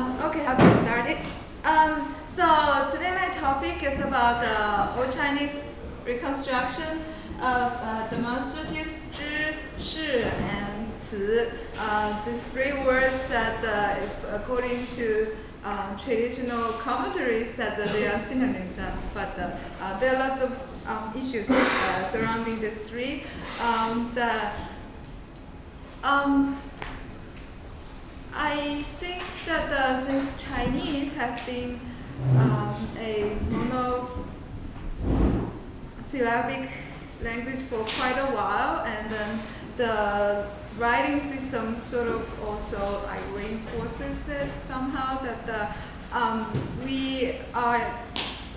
Okay, I'll get started. So today my topic is about the Old Chinese reconstruction of demonstratives 知, 是, and 词. These three words that, according to traditional commentaries, that they are synonyms, but there are lots of issues surrounding these three. I think that since Chinese has been a monosyllabic language for quite a while, and then the writing system sort of also reinforces it somehow, that we are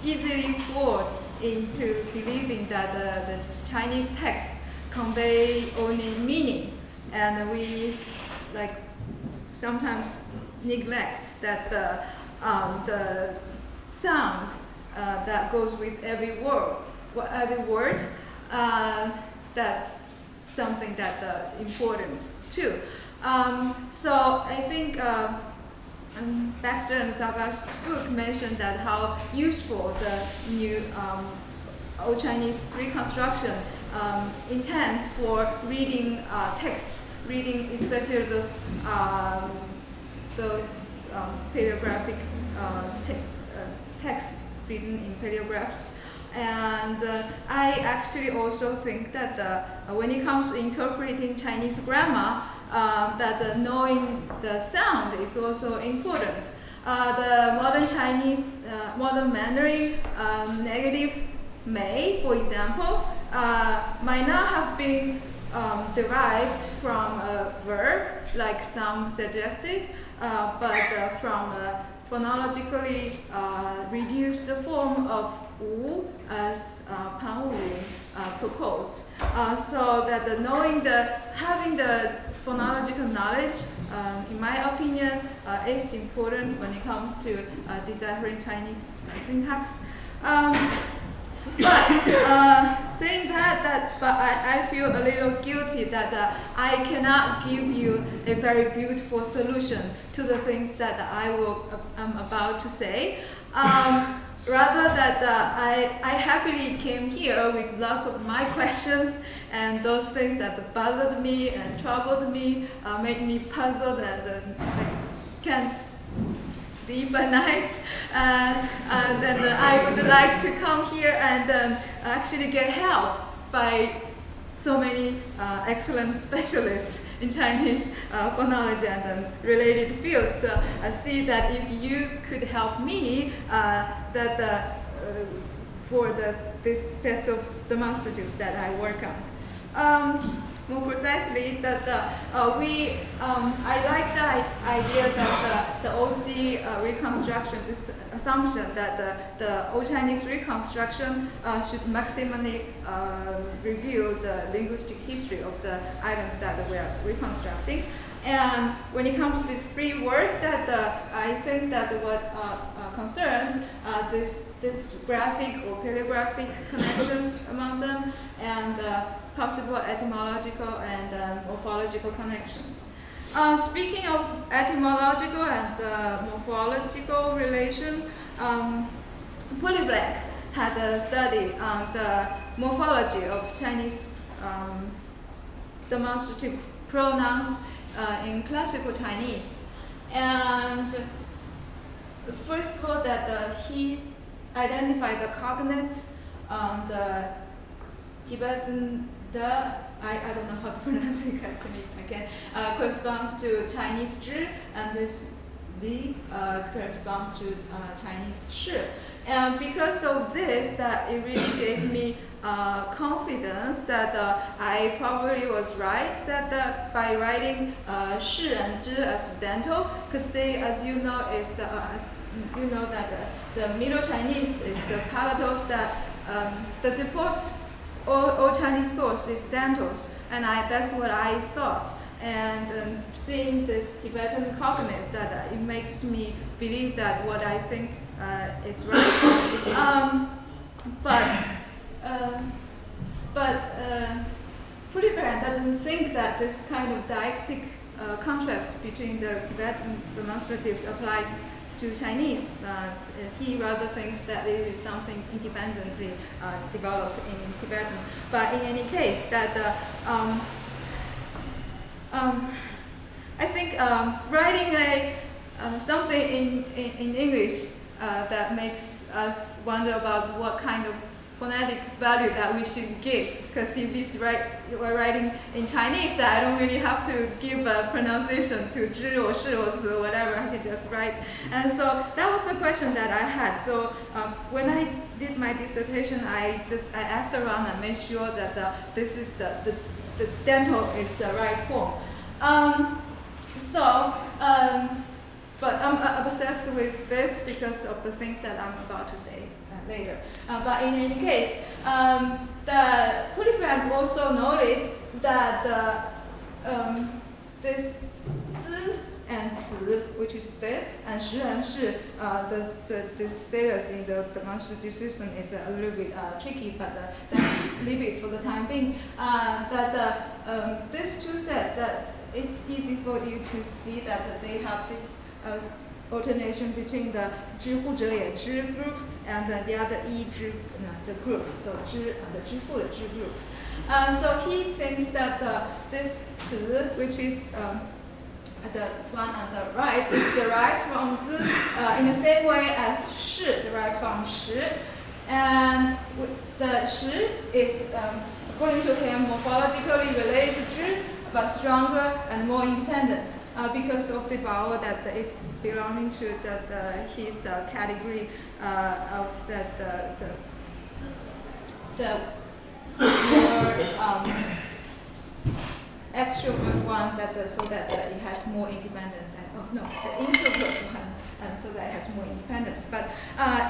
easily fooled into believing that the Chinese texts convey only meaning, and we sometimes neglect that the sound that goes with every word, that's something that important too. So I think Baxter and Saga's book mentioned that how useful the new Old Chinese reconstruction intends for reading text. Reading, especially those paleographic texts written in paleographs, and I actually also think that when it comes to interpreting Chinese grammar, that knowing the sound is also important. The modern Chinese, modern Mandarin negative may, for example, might not have been derived from a verb, like some suggested, but from a phonologically reduced form of wu, as Pan Wu proposed. So that having the phonological knowledge, in my opinion, is important when it comes to deciphering Chinese syntax. But saying that, but I feel a little guilty that I cannot give you a very beautiful solution to the things that I'm about to say. Rather that I happily came here with lots of my questions and those things that bothered me and troubled me, made me puzzled and can't sleep at night, and then I would like to come here and actually get helped by so many excellent specialists in Chinese phonology and related fields. So I see that if you could help me, for these sets of demonstratives that I work on. More precisely, that I like the idea that the OC reconstruction, this assumption that the Old Chinese reconstruction should maximally reveal the linguistic history of the items that we are reconstructing. And when it comes to these three words, that I think that what concerned this graphic or paleographic connections among them, and possible etymological and morphological connections. Speaking of etymological and morphological relation, Pulleyblank had a study on the morphology of Chinese demonstrative pronouns in classical Chinese. And first of all, that he identified the cognates, the Tibetan I don't know how to pronounce it correctly again, corresponds to Chinese zhi, and this corresponds to Chinese shi. And because of this, that it really gave me confidence that I probably was right, that by writing shi and zhi as dental, because they, as you know, is that the Middle Chinese is the palatals that the default Old Chinese source is dentals, and that's what I thought. And seeing this Tibetan cognates, that it makes me believe that what I think is right. But Pulleyblank doesn't think that this kind of deictic contrast between the Tibetan demonstratives applied to Chinese. He rather thinks that it is something independently developed in Tibetan. But in any case, that I think writing something in English that makes us wonder about what kind of phonetic value that we should give, because if we're writing in Chinese, that I don't really have to give a pronunciation to zhi or shi or zi or whatever, I can just write. And so that was the question that I had. So when I did my dissertation, I asked around and made sure that this is the dental is the right form. But I'm obsessed with this because of the things that I'm about to say later. But in any case, the Pulleyblank also noted that this zi and zi, which is this, and shi and shi, the status in the demonstrative system is a little bit tricky, but let's leave it for the time being. These two sets, that it's easy for you to see that they have this alternation between the 知乎者也知 group and the other 一知 the group, so 知 the 知父的知 group. So he thinks that this 词, which is the one on the right, is derived from 知 in the same way as 是 derived from 时, and the 时 is, according to him, morphologically related to 知, but stronger and more independent because of the vowel that is belonging to his category of the more extrovert one, so that it has more independence, and the introvert one, and so that it has more independence. But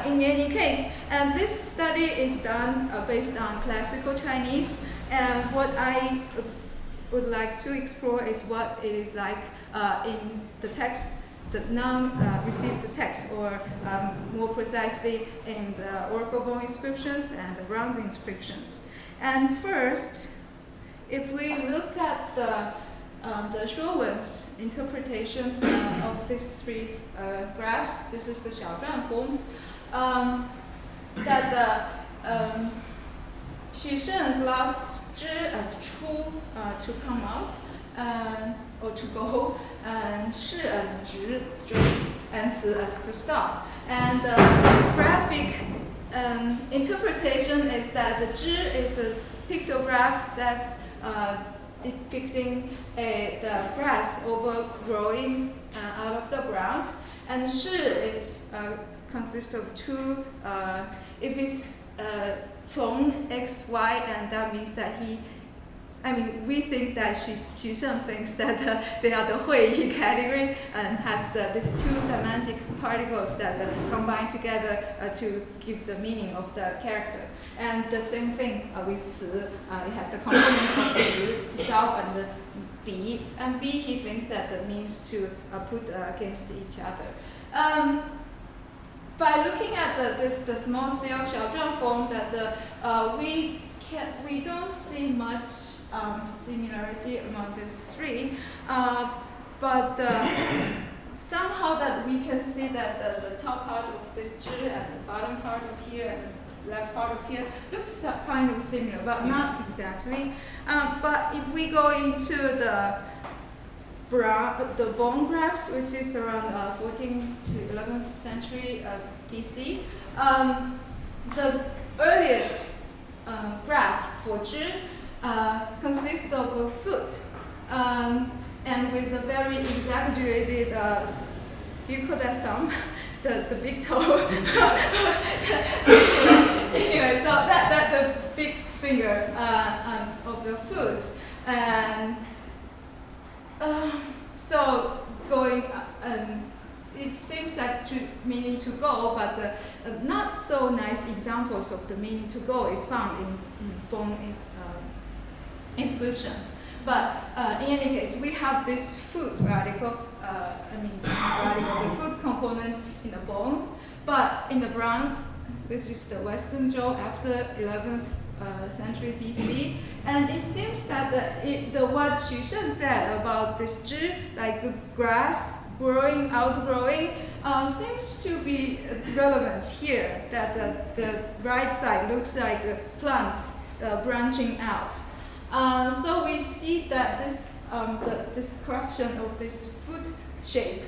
in any case, and this study is done based on classical Chinese, and what I would like to explore is what it is like in the text, the non-received text, or more precisely in the oracle bone inscriptions and the bronze inscriptions. And first, if we look at the Shuowen's interpretation of these three graphs, this is the xiaozhuan forms, that Xu Shen glossed 知 as 出 to come out or to go, and 是 as 直 straight, and 子 as to stop. And the graphic interpretation is that the 知 is a pictograph that's depicting the grass overgrowing out of the ground, and 是 is consists of two. If it's 从 x, y, and that means that we think that Xu Shen thinks that they are the Hui category and has these two semantic particles that combine together to give the meaning of the character. And the same thing with 词, it has the component of 直 to stop, and the 比, and 比 he thinks that means to put against each other. By looking at the small scale xiaozhuan form, that we don't see much similarity among these three, but somehow that we can see that the top part of this 知 and the bottom part of here and the left part of here looks kind of similar, but not exactly. But if we go into the bone graphs, which is around 14th to 11th century BC, the earliest graph for 知 consists of a foot, and with a very exaggerated, do you call that thumb? The big toe. Anyway, so that the big finger of the foot, and so going, it seems like meaning to go, but not so nice examples of the meaning to go is found in bone inscriptions. But in any case, we have this foot radical, the foot component in the bones, but in the bronze, this is the Western jaw after 11th century BC, and it seems that the what Xu Shen said about this zhi, like grass growing, outgrowing, seems to be relevant here. That the right side looks like plants branching out. So we see that this corruption of this foot shape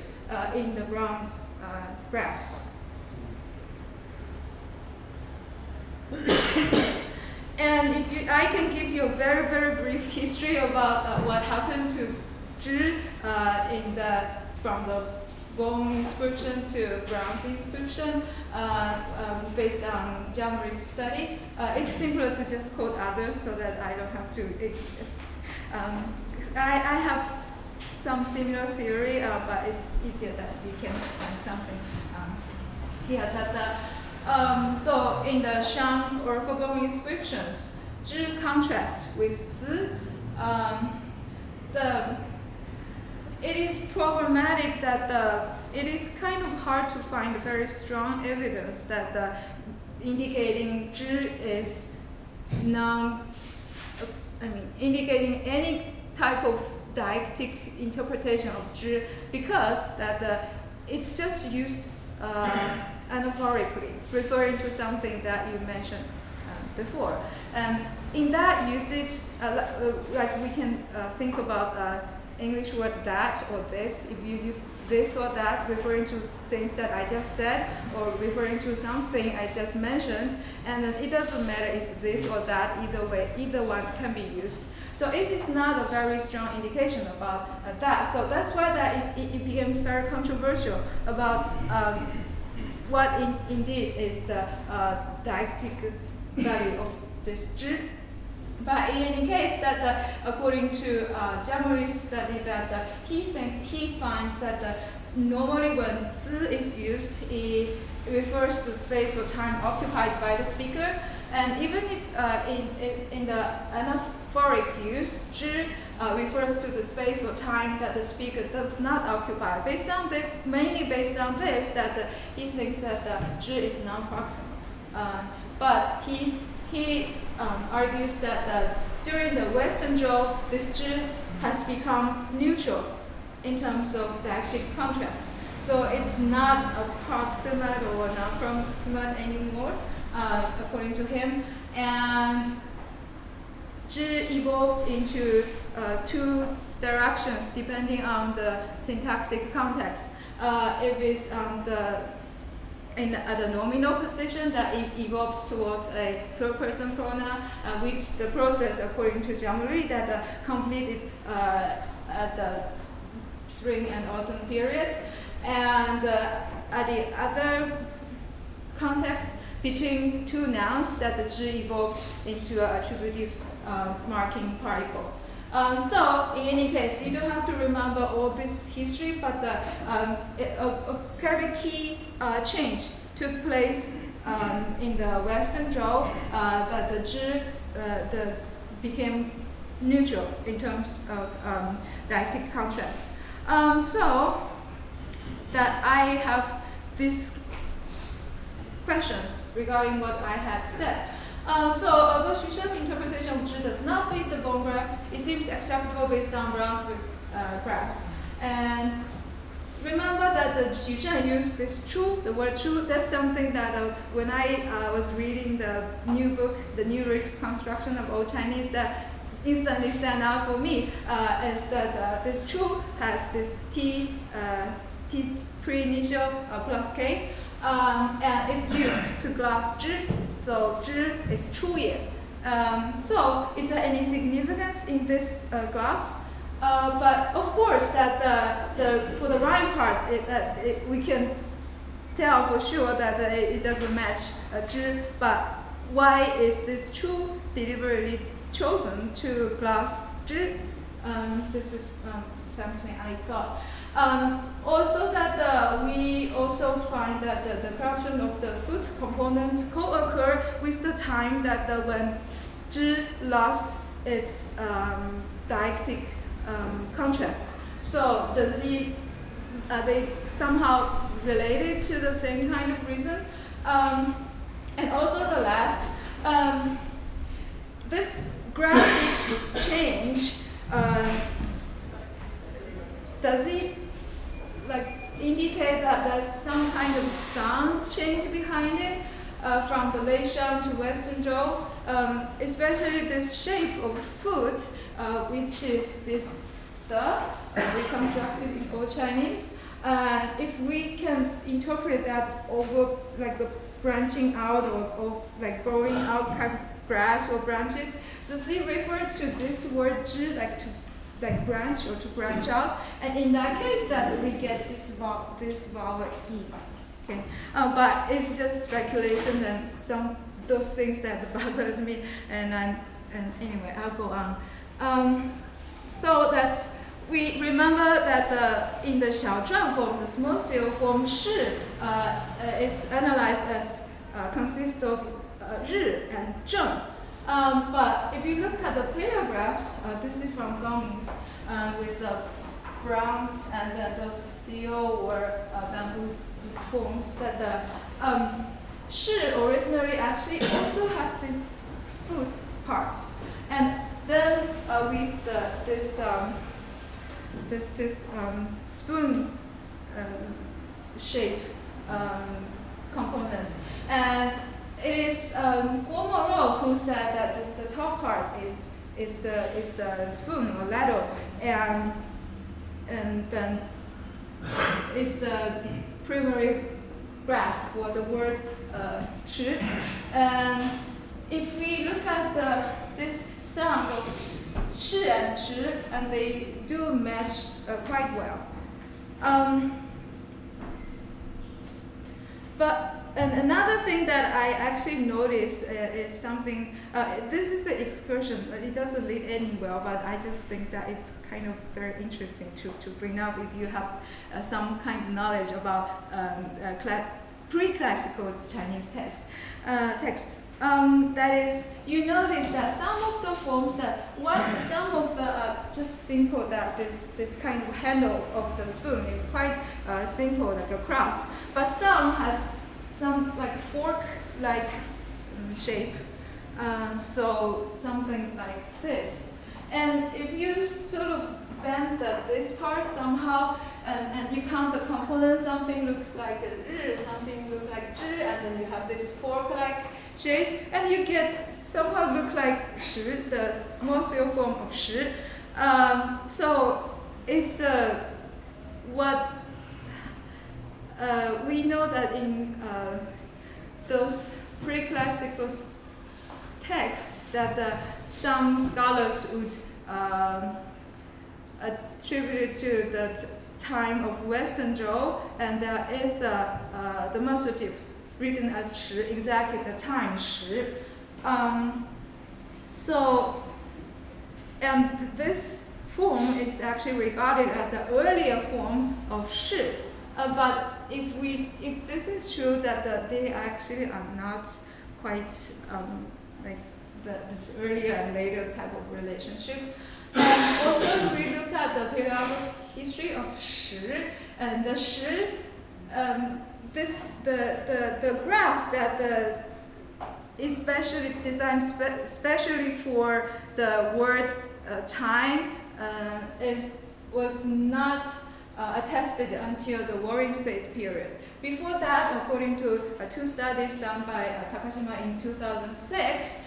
in the bronze graphs. And I can give you a very, very brief history about what happened to zhi from the bone inscription to bronze inscription based on Jiang study. It's simpler to just quote others so that I don't have to. I have some similar theory, but it's easier that we can find something here. So in the Shang oracle bone inscriptions, zhi contrasts with zi. It is problematic that it is kind of hard to find very strong evidence that indicating zhi is indicating any type of deictic interpretation of zhi, because it's just used anaphorically, referring to something that you mentioned before. And in that usage, like we can think about English word that or this. If you use this or that, referring to things that I just said, or referring to something I just mentioned, and then it doesn't matter it's this or that, either way, either one can be used. So it is not a very strong indication about that. So that's why that it became very controversial about what indeed is the deictic value of this zhi. But in any case, that according to Jiang study, that he finds that normally when zi is used, it refers to space or time occupied by the speaker, and even if in the anaphoric use, zhi refers to the space or time that the speaker does not occupy. Mainly based on this, that he thinks that zhi is non-proximal. But he argues that during the Western Zhou, this zhi has become neutral in terms of deictic contrast. So it's not approximate or non-proximate anymore, according to him. And zhi evolved into two directions depending on the syntactic context. If it's at the nominal position, that it evolved towards a third-person pronoun, which the process, according to Jiang that completed at the spring and autumn period. And at the other context, between two nouns, that the zhi evolved into an attributive marking particle. So, in any case, you don't have to remember all this history, but a very key change took place in the Western Zhou, that the zhi became neutral in terms of deictic contrast. So, that I have these questions regarding what I had said. So, although Xu Shen's interpretation of zhi does not fit the bone graphs, it seems acceptable based on bronze graphs. And remember that Xu Shen used this chu, the word chu. That's something that when I was reading the new book, the new Reconstruction of Old Chinese, that instantly stand out for me is that this chu has this t pre-initial plus k. And it's used to gloss zhi, so zhi is chu ye. So is there any significance in this gloss? But of course that for the rhyme part, we can tell for sure that it doesn't match zhi. But why is this chu deliberately chosen to gloss zhi? This is something I thought. Also that we also find that the corruption of the foot components co-occur with the time that when zhi lost its deictic contrast. So are they somehow related to the same kind of reason? And also the last, this graphic change, does it like indicate that there's some kind of sound change behind it from the Late Shang to Western Zhou, especially this shape of foot, which is this the reconstructed in Old Chinese. If we can interpret that over like a branching out or like growing out kind of grass or branches, does it refer to this word zhi, like to like branch or to branch out? And in that case, that we get this vowel e. Okay, but it's just speculation and some those things that bothered me. And anyway, I'll go on. So that's. We remember that in the xiaozhuan form, the small seal form shi is analyzed as consists of ri and zheng. But if you look at the paleographs, this is from Gongming's, with the bronze and those seal or bamboo forms, that the shi originally actually also has this foot part, and then with this spoon shape component, and it is Guo Morou who said that the top part is the spoon or ladle, and then it's the primary graph for the word tsheʔ. And if we look at this sound of tsheʔ and zhi, and they do match quite well. And another thing that I actually noticed is something, this is an excursion, but it doesn't lead anywhere, but I just think that it's kind of very interesting to bring up if you have some kind of knowledge about pre-classical Chinese text. That is, you notice that some of the forms some of the just simple, that this kind of handle of the spoon is quite simple, like a cross, but some has some like fork-like shape, so something like this. And if you sort of bend this part somehow, and you count the components, something looks like a something looks like zhi, and then you have this fork-like shape, and you get somehow look like shi, the small seal form of shi. So it's we know that in those pre-classical texts that some scholars would attribute to the time of Western Zhou, and there is a demonstrative written as shi, exactly the time shi. And this form is actually regarded as an earlier form of shi. But if this is true, that they actually are not quite like this earlier and later type of relationship. And also, if we look at the paleographic history of shi, and the shi, the graph that especially designed specially for the word time was not attested until the Warring State period. Before that, according to two studies done by Takashima in 2006,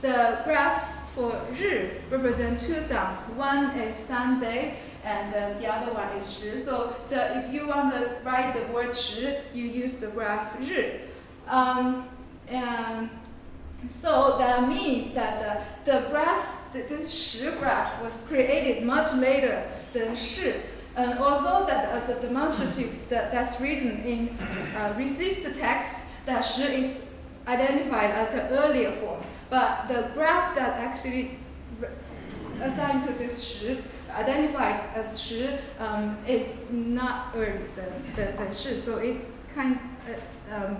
the graph for ri represents two sounds. One is Zande, and then the other one is shi. So if you want to write the word shi, you use the graph ri. And so that means that the graph, this shi graph, was created much later than shi. Although that as a demonstrative that's written in received text, that shi is identified as an earlier form, but the graph that actually assigned to this shi, identified as shi, is not earlier than shi. So it's kind of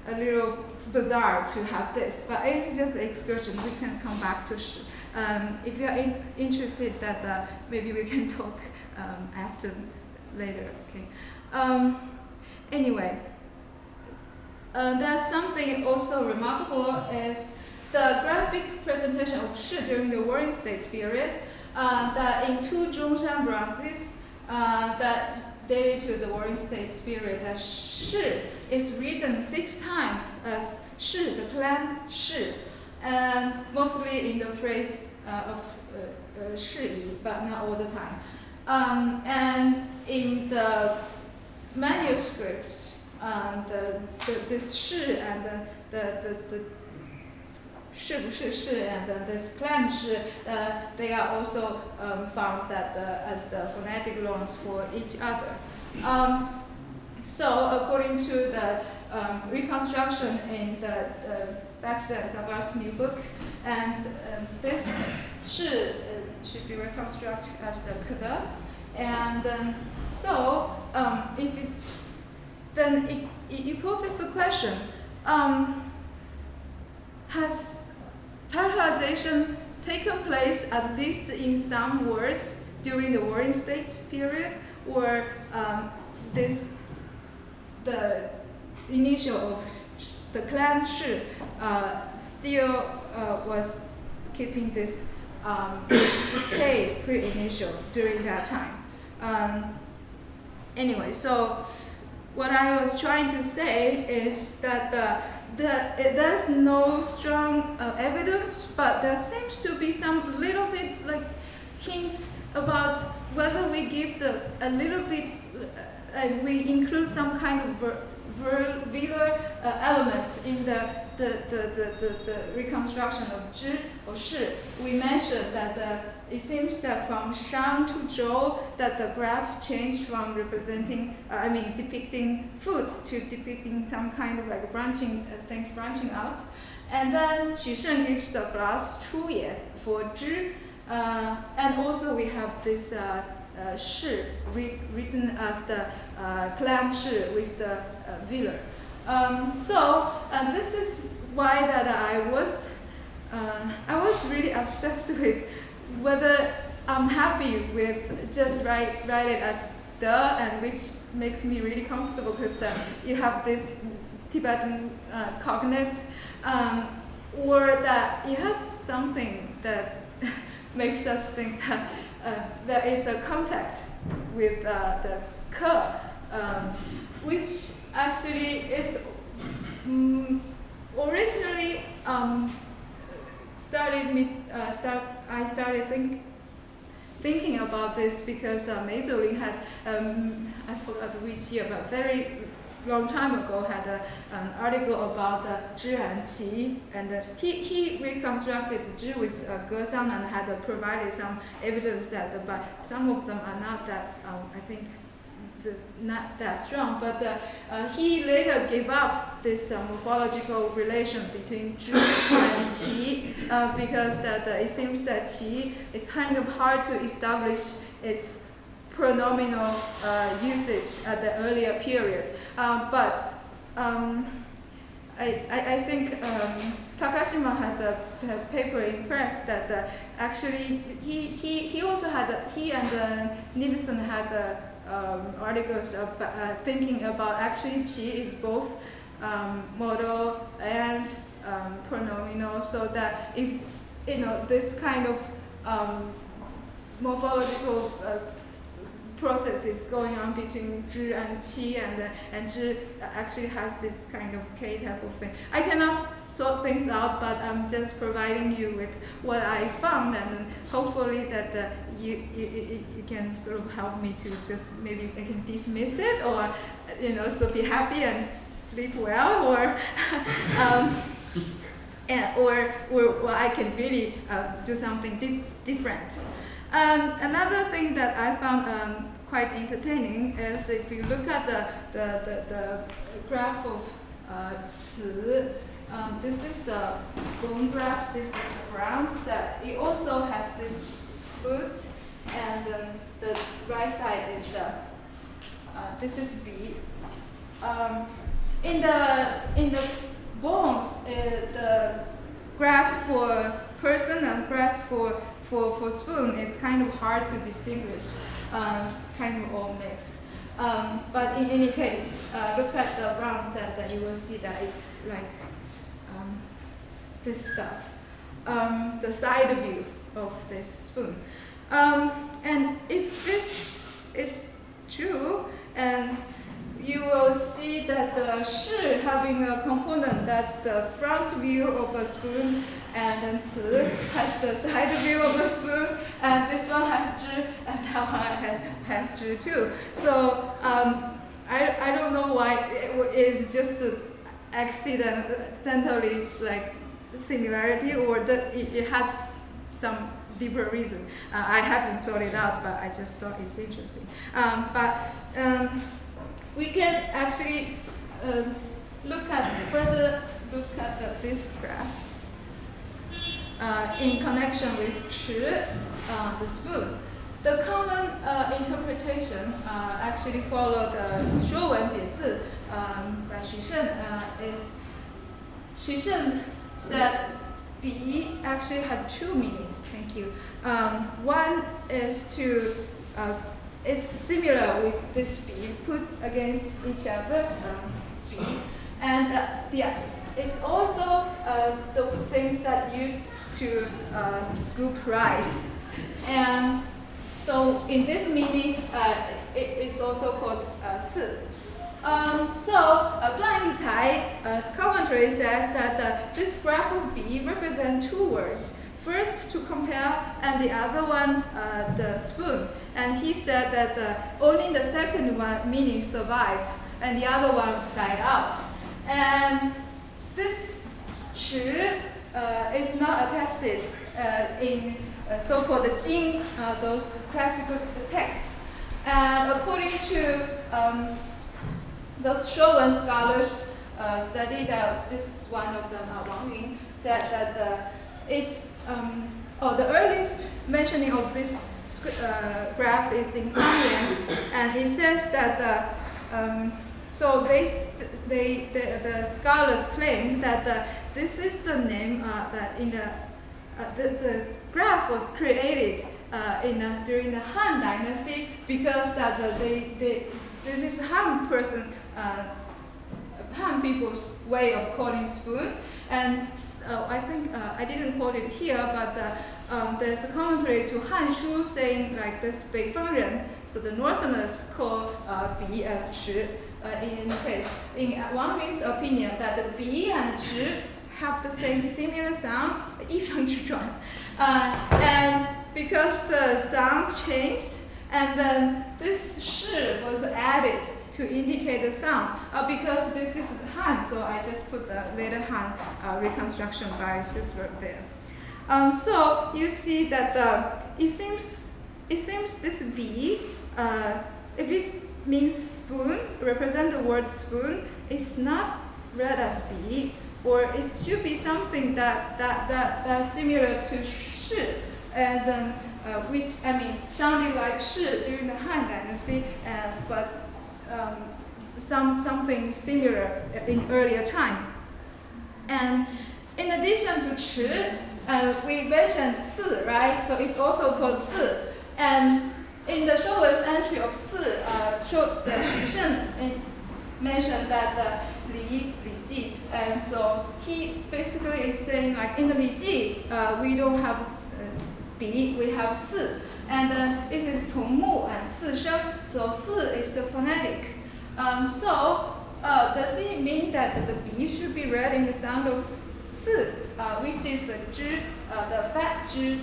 a little bizarre to have this, but it's just an excursion. We can come back to shi. If you are interested, that maybe we can talk after later. Okay. Anyway, there's something also remarkable is the graphic presentation of shi during the Warring States period, that in two Zhongshan bronzes that dated to the Warring States period, that shi is written 6 times as shi, the clan shi, and mostly in the phrase of shi, but not all the time. And in the manuscripts, this shi and the shi and this clan shi, they are also found that as the phonetic loans for each other. So according to the reconstruction in the Baxter and Zagar's new book, and this shi should be reconstructed as the kda, and so if it's then it poses the question: has parallelization taken place at least in some words during the Warring States period, or the initial of the clan shi still was keeping this K pre-initial during that time? Anyway, so what I was trying to say is that there's no strong evidence, but there seems to be some little bit like hints about whether we give a little bit, we include some kind of velar elements in the reconstruction of zhi or shi. We mentioned that it seems that from Shang to Zhou that the graph changed from depicting food to depicting some kind of like branching out. And then Xu Shen gives the glass 出也 for zhi. And also we have this shi written as the clan shi with the velar. So this is why that I was really obsessed with whether I'm happy with just write it as the, and which makes me really comfortable because you have this Tibetan cognate, or that it has something that makes us think that there is a contact with the ke, which actually is originally I started thinking about this because Meizuling had I forgot which year, but very long time ago had an article about the zhi and qi, and he reconstructed the zhi with Gesang and had provided some evidence that but some of them are not that not that strong, but he later gave up this morphological relation between zhi and qi because it seems that qi, it's kind of hard to establish its pronominal usage at the earlier period. But I think Takashima had a paper in press that actually he also had he and Nivison had articles thinking about actually qi is both modal and pronominal, so that if this kind of morphological process is going on between zhi and qi, and zhi actually has this kind of K type of thing. I cannot sort things out, but I'm just providing you with what I found, and hopefully that you can sort of help me to just maybe I can dismiss it, or so be happy and sleep well, or or I can really do something different. Another thing that I found quite entertaining is if you look at the graph of tsheʔ, this is the bone graph, this is the grounds, that it also has this foot, and the right side is this is B. In the bones, the graphs for person and graphs for spoon, it's kind of hard to distinguish, kind of all mixed. But in any case, look at the browns that you will see that it's like this stuff, the side view of this spoon. And if this is true, and you will see that the shi having a component that's the front view of a spoon, and then tsheʔ has the side view of a spoon, and this one has zhi, and that one has zhi too. So I don't know why it's just accidentally like similarity, or that it has some deeper reason. I haven't sorted it out, but I just thought it's interesting. We can actually further look at this graph in connection with tsheʔ, the spoon. The common interpretation actually followed the 说文解字 by Shen. Shen said bi actually had two meanings. Thank you. One is to it's similar with this bi put against each other, bi, and it's also the things that used to scoop rice. And so in this meaning, it's also called 四. Duan Yucai's commentary says that this graph of bi represents two words. First to compare, and the other one the spoon. And he said that only the second one meaning survived, and the other one died out. And this tsheʔ is not attested in so-called Jing, those classical texts. And according to those 说文 scholars study that this is one of them, Wang Yun, said that it's the earliest mentioning of this graph is in Fangyan, and it says that the scholars claim that this is the name that in the graph was created during the Han Dynasty, because that this is Han people's way of calling spoon. And I think I didn't quote it here, but there's a commentary to Han Shu saying like this: 北方人, so the Northerners call bi as 池. In any case, in Wang Yun's opinion, that the bi and 池 have the same similar sound, 一声之转, and because the sound changed, and then this shi was added to indicate the sound. Because this is Han, so I just put the later Han reconstruction by Schuster there. So you see that it seems this bi, if it means spoon, represent the word spoon, it's not read as bi, or it should be something that's similar to shi, and then which sounded like shi during the Han Dynasty, but something similar in earlier time. And in addition to 池, we mentioned 四, right? So it's also called 四. And in the 说文 entry of 四, the Xu Shen mentioned that the Li Ji, and so he basically is saying like in the Li Ji, we don't have bi, we have 四. And then this is 从木 and 四声, so 四 is the phonetic. Does it mean that the bi should be read in the sound of 四, which is the zhi, the fat zhi,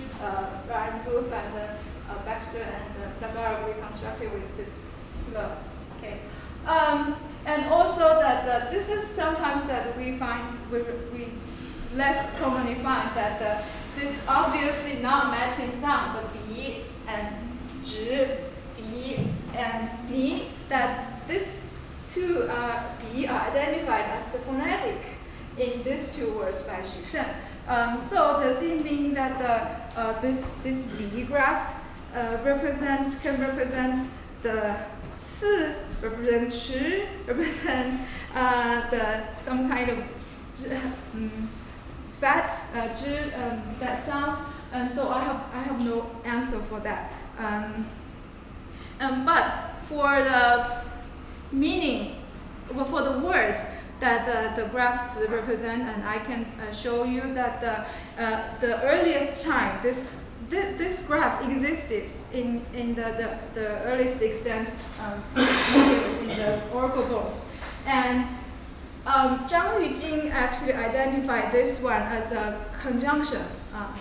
Ryan Booth and Baxter and Zagara reconstructed with this slur. Okay. And also that this is sometimes that we find we less commonly find that this obviously not matching sound, the bi and zhi, bi and ni, that these two bi are identified as the phonetic in these two words by Xu Shen. So does it mean that this bi graph can represent the 四, represent 池, represent some kind of fat zhi, that sound? And so I have no answer for that. But for the meaning, for the word, that the graphs represent, and I can show you that the earliest time this graph existed in the earliest extent years in the oracle books. And Zhang Yujing actually identified this one as a conjunction,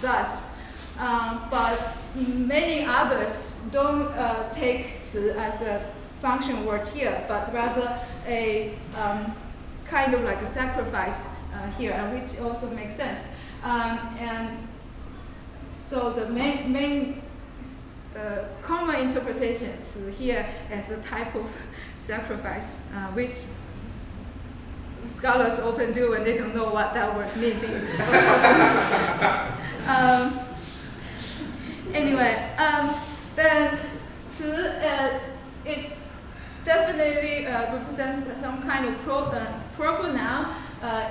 thus. But many others don't take tsheʔ as a function word here, but rather a kind of like a sacrifice here, which also makes sense. And so the common interpretation tsheʔ here as a type of sacrifice, which scholars often do when they don't know what that word means. Anyway, then tsheʔ is definitely represents some kind of pronoun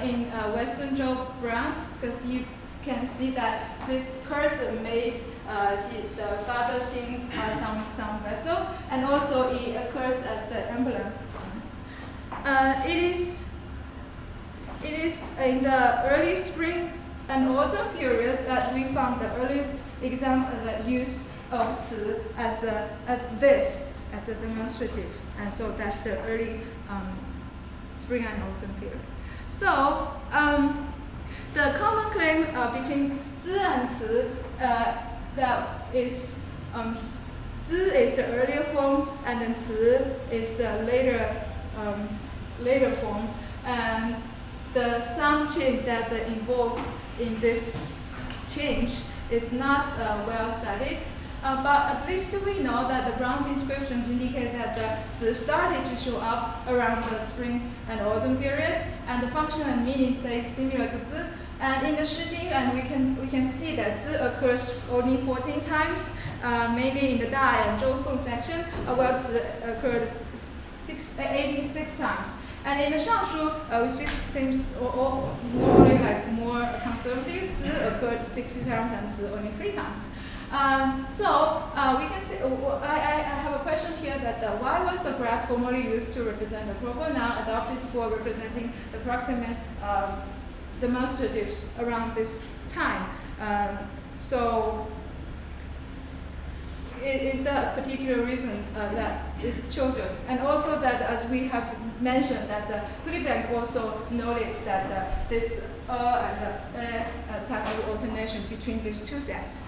in Western Zhou bronze, because you can see that this person made the father Shen some vessel, and also it occurs as the emblem. It is in the early spring and autumn period that we found the earliest example of the use of tsheʔ as a demonstrative, and so that's the early spring and autumn period. So the common claim between tsheʔ and tsheʔ that is tsheʔ is the earlier form, and then tsheʔ is the later form, and the sound change that involved in this change is not well studied. But at least we know that the bronze inscriptions indicate that the tsheʔ started to show up around the spring and autumn period, and the function and meaning stays similar to tsheʔ. And in the Shijing, and we can see that tsheʔ occurs only 14 times, mainly in the Dai and Zhousong section, while tsheʔ occurred 86 times. And in the Shangshu, which seems more conservative, tsheʔ occurred 60 times and tsheʔ only 3 times. So we can see, I have a question here that why was the graph formerly used to represent the pronoun adopted for representing the proximate demonstratives around this time? So is that a particular reason that it's chosen? And also that, as we have mentioned, that the Pulleyblank also noted that this and the type of alternation between these two sets.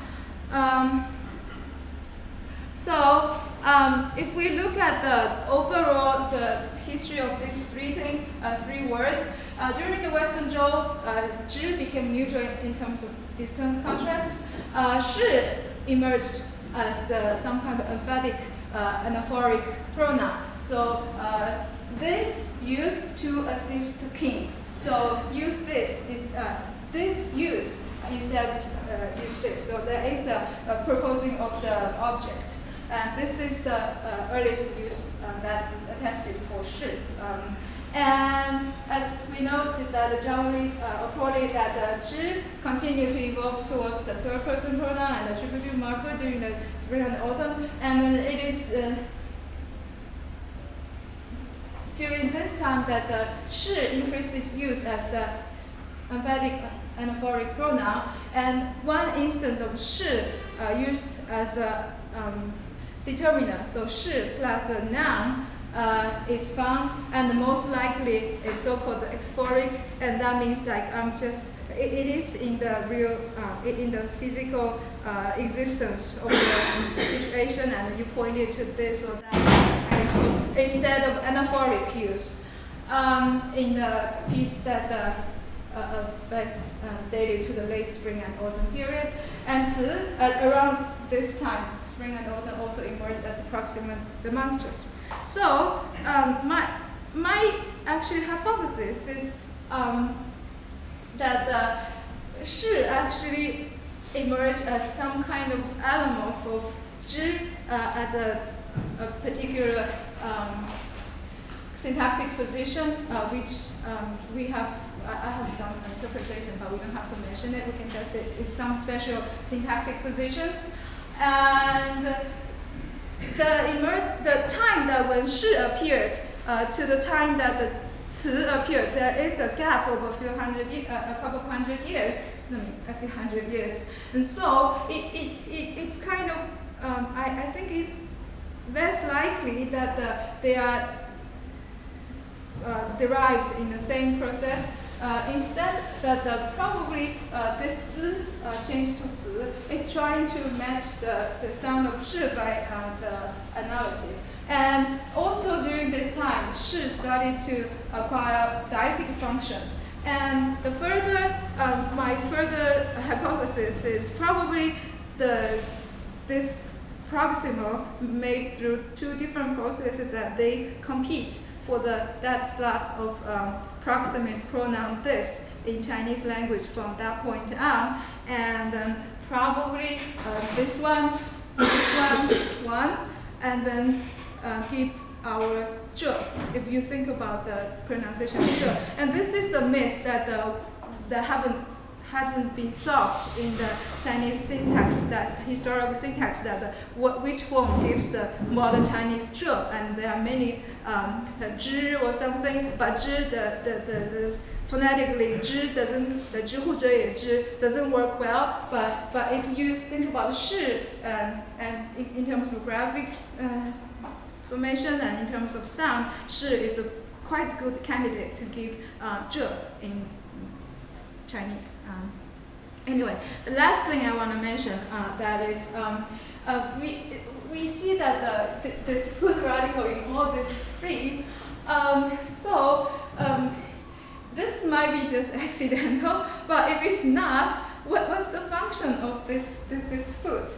If we look at the overall history of these three words, during the Western Zhou, zhi became neutral in terms of distance contrast. Shi emerged as some kind of emphatic anaphoric pronoun. So this used to assist king. So use this is this use instead use this. So there is a proposing of the object, and this is the earliest use that attested for shi. And as we noted that the Zhang reported that the zhi continued to evolve towards the third person pronoun and the attributive marker during the spring and autumn, and then it is during this time that the shi increased its use as the emphatic anaphoric pronoun, and one instance of shi used as a determiner, so shi plus a noun is found, and most likely is so-called exphoric, and that means like it is in the real in the physical existence of the situation, and you pointed to this or that instead of anaphoric use in the piece that best dated to the late spring and autumn period, and tsheʔ around this time, spring and autumn also emerged as a proximate demonstrant. So my actual hypothesis is that shi actually emerged as some kind of allemorph of zhi at a particular syntactic position, which we have. I have some interpretation, but we don't have to mention it. We can just say it's some special syntactic positions, and the time that when shi appeared to the time that tsheʔ appeared, there is a gap of a couple hundred years. A few hundred years. And so it's kind of, I think it's less likely that they are derived in the same process. Instead, that probably this z changed to tsheʔ is trying to match the sound of shi by the analogy. And also during this time, shi started to acquire dialectic function. And the my further hypothesis is probably this proximal made through two different processes that they compete for that slot of proximate pronoun this in Chinese language from that point on. And then probably this one, and then give our zhe, if you think about the pronunciation of zhe. And this is the myth that hasn't been solved in the Chinese syntax, that historical syntax, that which form gives the modern Chinese zhe. And there are many zhi or something, but zhi, the phonetically zhi doesn't, the zhi hu zhe ye zhi doesn't work well. But if you think about shi, and in terms of graphic formation and in terms of sound, shi is a quite good candidate to give zhe in Chinese. Anyway, the last thing I want to mention that is we see that this food radical in all these three. This might be just accidental, but if it's not, what's the function of this food?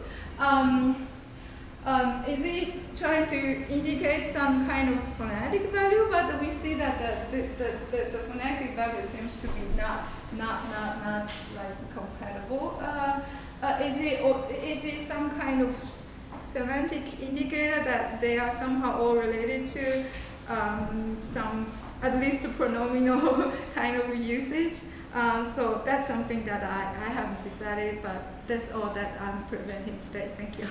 Is it trying to indicate some kind of phonetic value? But we see that the phonetic value seems to be not like compatible. Is it some kind of semantic indicator that they are somehow all related to some at least pronominal kind of usage? So that's something that I haven't decided, but that's all that I'm presenting today. Thank you.